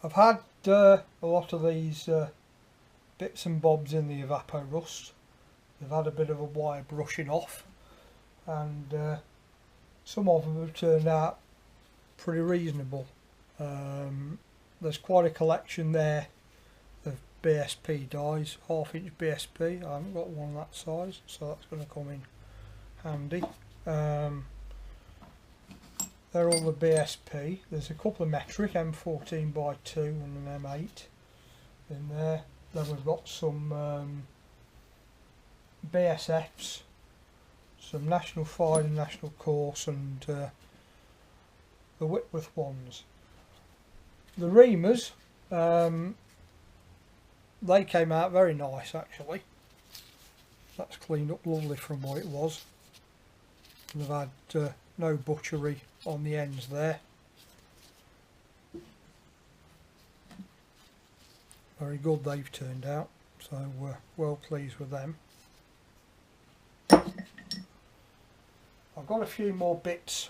I've had a lot of these bits and bobs in the Evaporust. They've had a bit of a wire brushing off, and some of them have turned out pretty reasonable. There's quite a collection there of BSP dies, 1/2 inch BSP. I haven't got one that size, so that's going to come in handy. They're all the BSP. There's a couple of metric, M14x2 and an M8 in there. Then we've got some BSFs, some National Fine and National Coarse, and the Whitworth ones. The reamers, they came out very nice actually. That's cleaned up lovely from what it was. And they've had no butchery on the ends there. Very good they've turned out, so we're well pleased with them. I've got a few more bits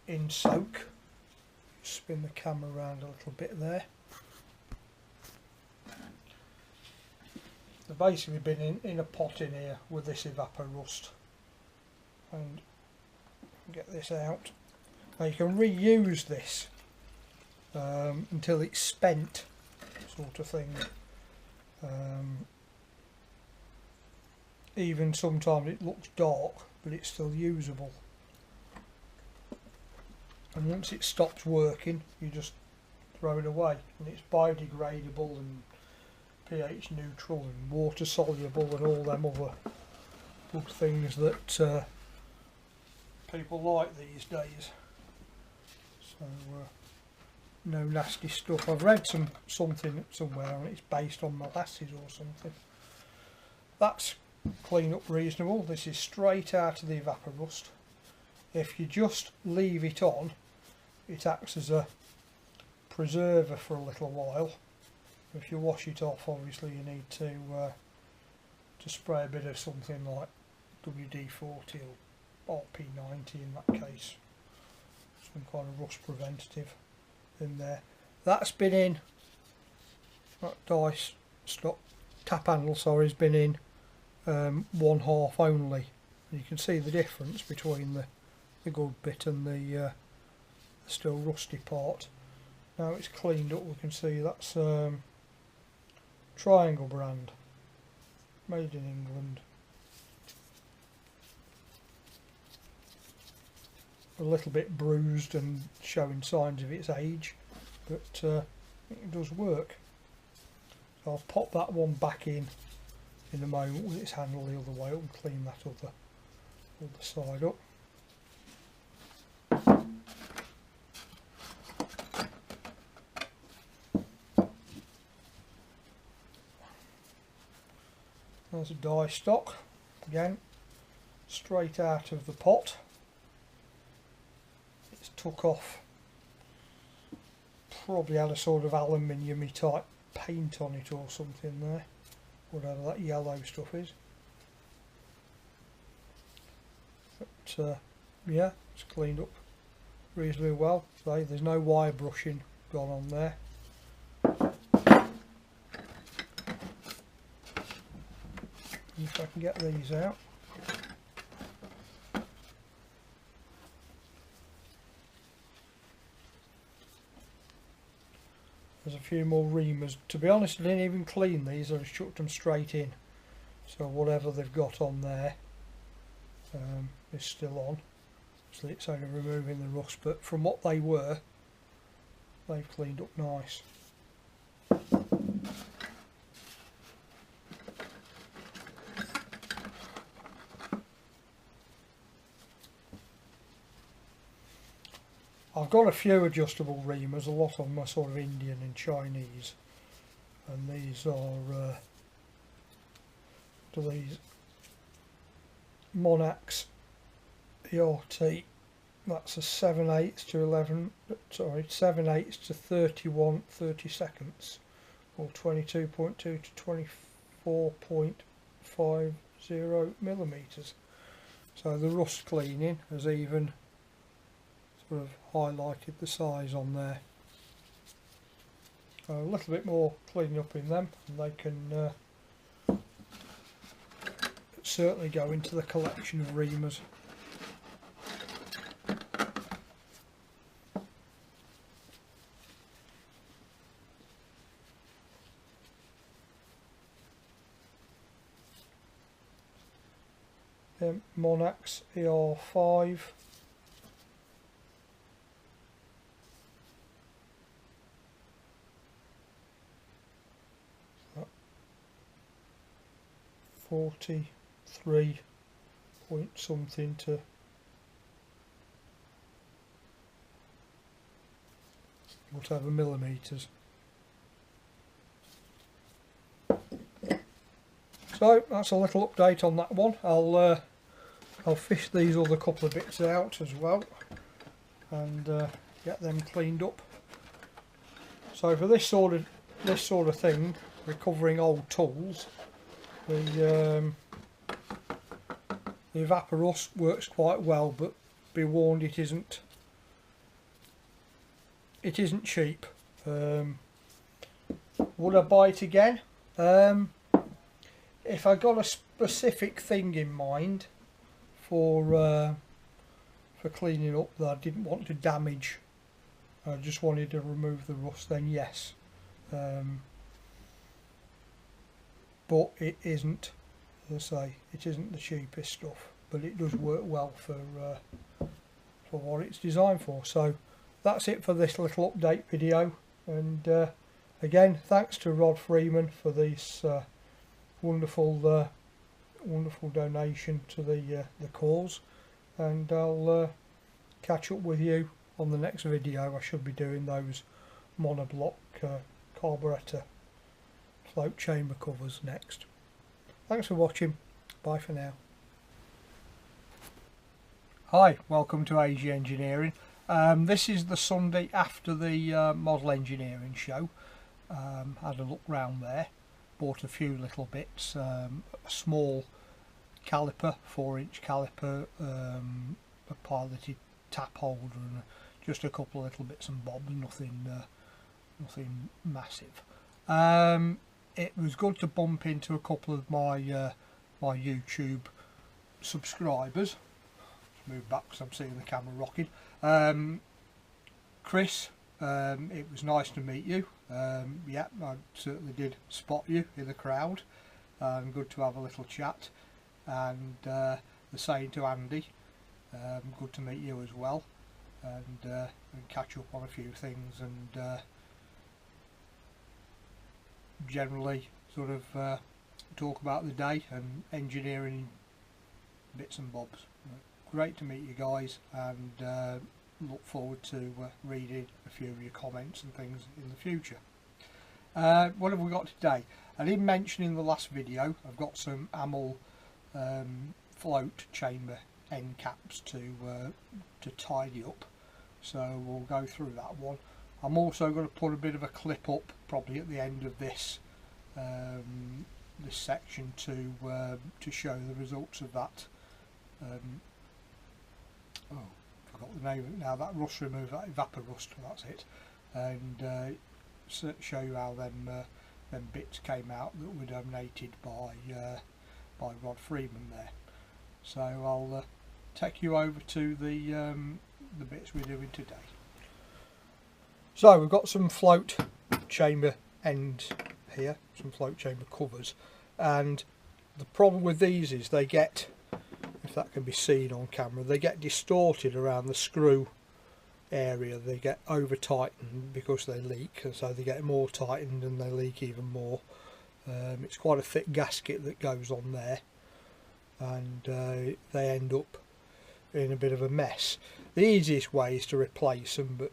in soak. Spin the camera around a little bit there. They've basically been in a pot in here with this Evaporust, and get this out. Now you can reuse this until it's spent, sort of thing. Even sometimes it looks dark, but it's still usable. And once it stops working, you just throw it away, and it's biodegradable and pH neutral and water soluble and all them other good things that people like these days. So no nasty stuff. I've read something somewhere and it's based on molasses or something. That's clean up reasonable. This is straight out of the Evaporust. If you just leave it on, it acts as a preserver for a little while. If you wash it off, obviously you need to spray a bit of something like WD-40 or RP90 in that case, some kind of rust preventative in there. That's been in, that dice stop tap handle, sorry, has been in 1/2 only. And you can see the difference between the good bit and the still rusty part. Now it's cleaned up, we can see that's Triangle brand, made in England. A little bit bruised and showing signs of its age, but it does work. So I'll pop that one back in a moment with its handle the other way up and clean that other side up. There's a die stock, again straight out of the pot. It's took off, probably had a sort of aluminium-y type paint on it or something there, whatever that yellow stuff is. But yeah, it's cleaned up reasonably well. So there's no wire brushing gone on there. If I can get these out. There's a few more reamers. To be honest, I didn't even clean these, I just chucked them straight in. So whatever they've got on there is still on. So it's only removing the rust, but from what they were, they've cleaned up nice. I've got a few adjustable reamers, a lot of them are sort of Indian and Chinese, and these are these Monax ERT. That's a 7/8 to 11, sorry, 7/8 to 31 30-seconds, or 22.2 to 24.50 millimeters. So the rust cleaning has even sort of highlighted the size on there. A little bit more cleaning up in them, and they can certainly go into the collection of reamers. Monax ER5. So 43 point something to whatever millimeters. So that's a little update on that one. I'll fish these other couple of bits out as well and get them cleaned up. So for this sort of thing, recovering old tools, the Evaporust works quite well, but be warned, it isn't cheap. Would I buy it again? If I got a specific thing in mind for cleaning up that I didn't want to damage, I just wanted to remove the rust, then yes. But it isn't, as I say, it isn't the cheapest stuff, but it does work well for what it's designed for. So that's it for this little update video, and again, thanks to Rod Freeman for this wonderful donation to the cause, and I'll catch up with you on the next video. I should be doing those Monobloc carburetor float chamber covers next. Thanks for watching. Bye for now. Hi, welcome to AG Engineering. This is the Sunday after the model engineering show. Had a look round there, bought a few little bits, a small caliper, 4-inch caliper, a piloted tap holder, and just a couple of little bits and bobs, nothing massive. It was good to bump into a couple of my my YouTube subscribers. Let's move back because I'm seeing the camera rocking. Chris, it was nice to meet you. Yeah, I certainly did spot you in the crowd. Good to have a little chat. And the same to Andy. Good to meet you as well, and catch up on a few things, and generally sort of talk about the day and engineering bits and bobs. Great to meet you guys, and look forward to reading a few of your comments and things in the future. What have we got today? I didn't mention in the last video, I've got some Amel float chamber end caps to tidy up, so we'll go through that one. I'm also going to put a bit of a clip up probably at the end of this this section to show the results of that. Oh, forgot the name of it now. That rust remover, that Evaporust, that's it. And show you how them bits came out that were donated by Rod Freeman there. So I'll take you over to the bits we're doing today. So we've got some float chamber ends here, some float chamber covers, and the problem with these is they get, if that can be seen on camera, they get distorted around the screw area. They get over tightened because they leak, and so they get more tightened and they leak even more. It's quite a thick gasket that goes on there, and they end up in a bit of a mess. The easiest way is to replace them, but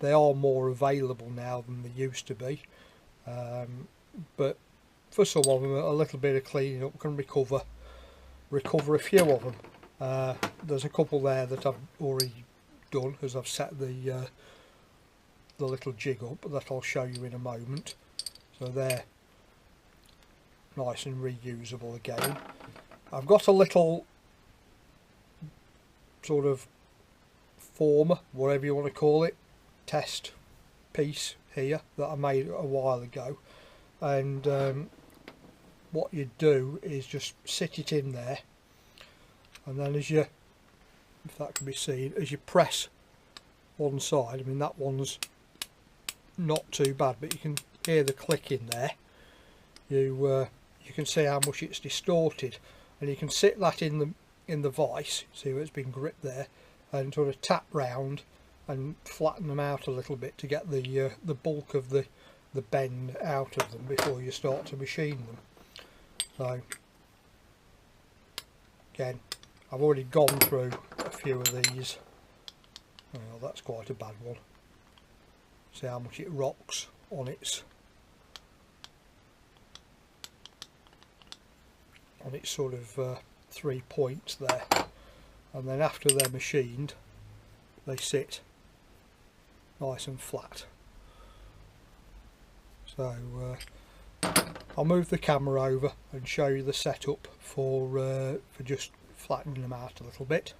they are more available now than they used to be, but for some of them a little bit of cleaning up can recover a few of them. There's a couple there that I've already done as I've set the little jig up that I'll show you in a moment, so they're nice and reusable again. I've got a little sort of former, whatever you want to call it, test piece here that I made a while ago, and what you do is just sit it in there, and then as you, if that can be seen, as you press one side, I mean that one's not too bad, but you can hear the click in there. You can see how much it's distorted, and you can sit that in the vise, see where it's been gripped there, and sort of tap round and flatten them out a little bit to get the bulk of the bend out of them before you start to machine them. So again, I've already gone through a few of these. Oh, that's quite a bad one. See how much it rocks on its sort of 3 points there, and then after they're machined they sit nice and flat. So I'll move the camera over and show you the setup for just flattening them out a little bit.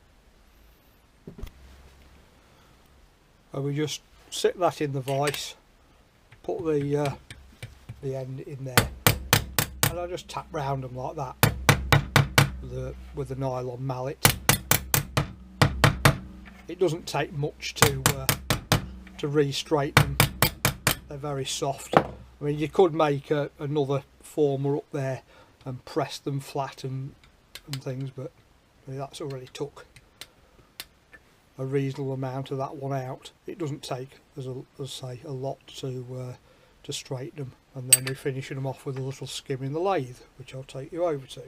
And we just sit that in the vise, put the end in there, and I just tap round them like that with a nylon mallet. It doesn't take much to re-straighten them. They're very soft. I mean, you could make another former up there and press them flat and things, but I mean, that's already took a reasonable amount of that one out. It doesn't take, as I say, a lot to straighten them, and then we're finishing them off with a little skim in the lathe, which I'll take you over to.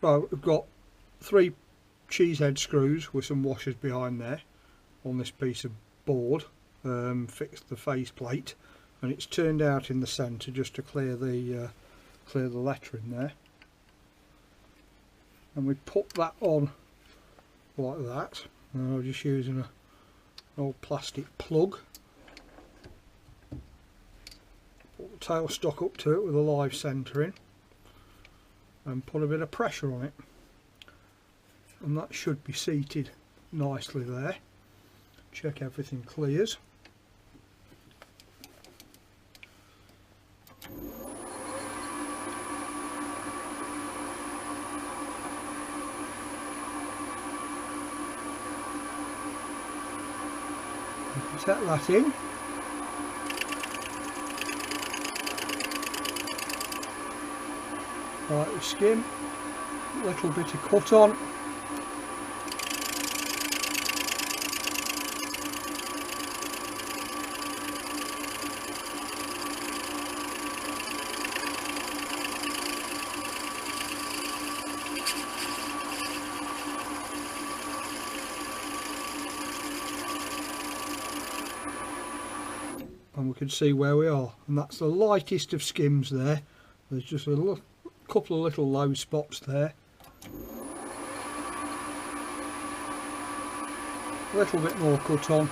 Right, we've got 3 cheese head screws with some washers behind there on this piece of board, fixed the face plate, and it's turned out in the centre just to clear the lettering there. And we put that on like that, and I'm just using an old plastic plug. Put the tailstock up to it with a live centre in, and put a bit of pressure on it, and that should be seated nicely there. Check everything clears. Set that in. Right, the skim, a little bit of cut on. And we can see where we are, and that's the lightest of skims there. There's just a couple of little low spots there, a little bit more cut on.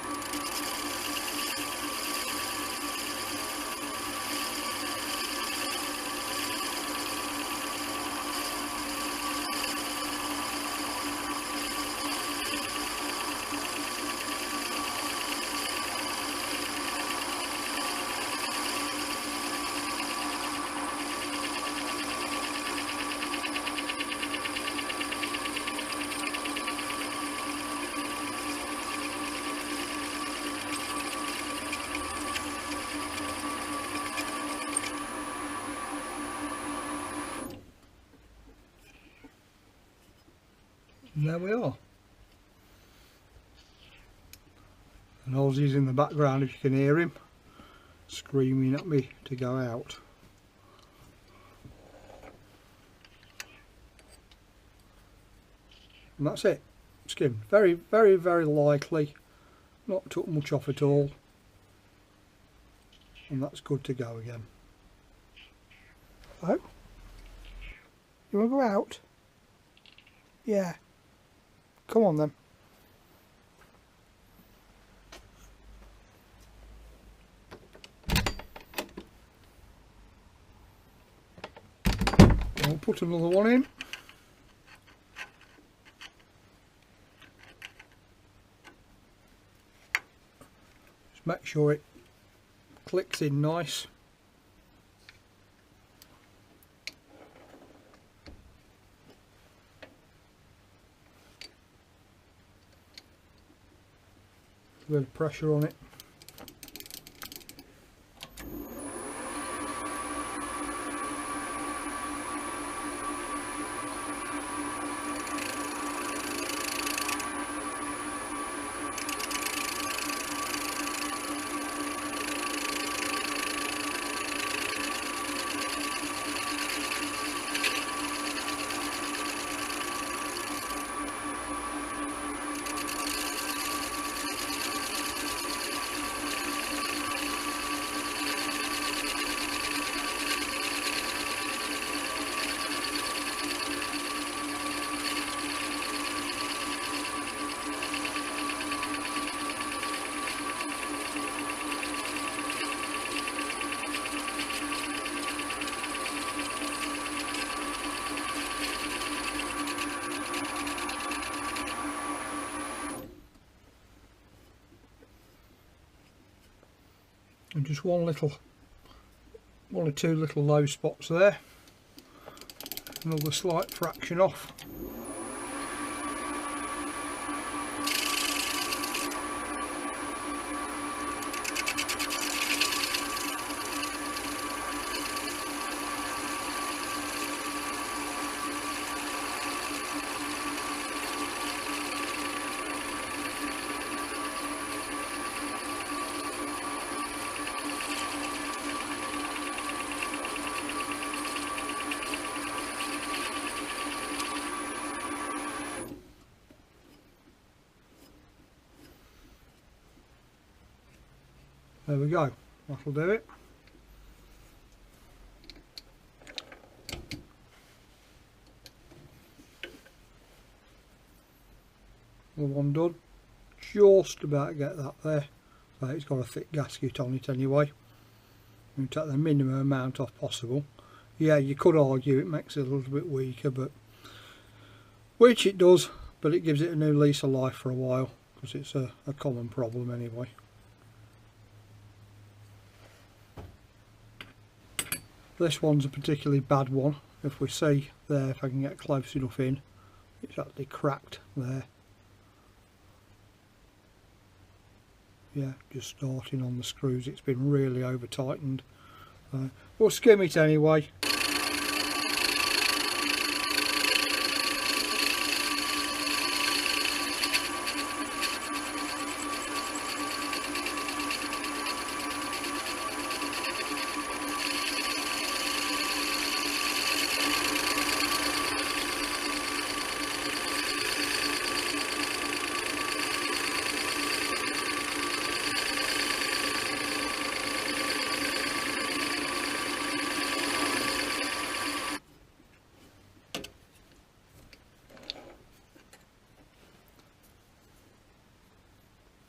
And there we are. And Ozzy's in the background, if you can hear him, screaming at me to go out. And that's it. Skim. Very, very, very lightly. Not took much off at all. And that's good to go again. Oh? You want to go out? Yeah. Come on then. put another one in. Just make sure it clicks in nice. A bit of pressure on it. And just one or two little low spots there. Another slight fraction off. There we go, that'll do it. Another one done. Just about to get that there. So it's got a thick gasket on it anyway. You take the minimum amount off possible. Yeah, you could argue it makes it a little bit weaker, but which it does, but it gives it a new lease of life for a while, because it's a common problem anyway. This one's a particularly bad one. If we see there, if I can get close enough in, it's actually cracked there. Yeah, just starting on the screws, it's been really over tightened. We'll skim it anyway.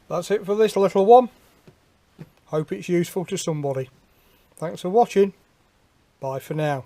That's it for this little one. Hope it's useful to somebody. Thanks for watching. Bye for now.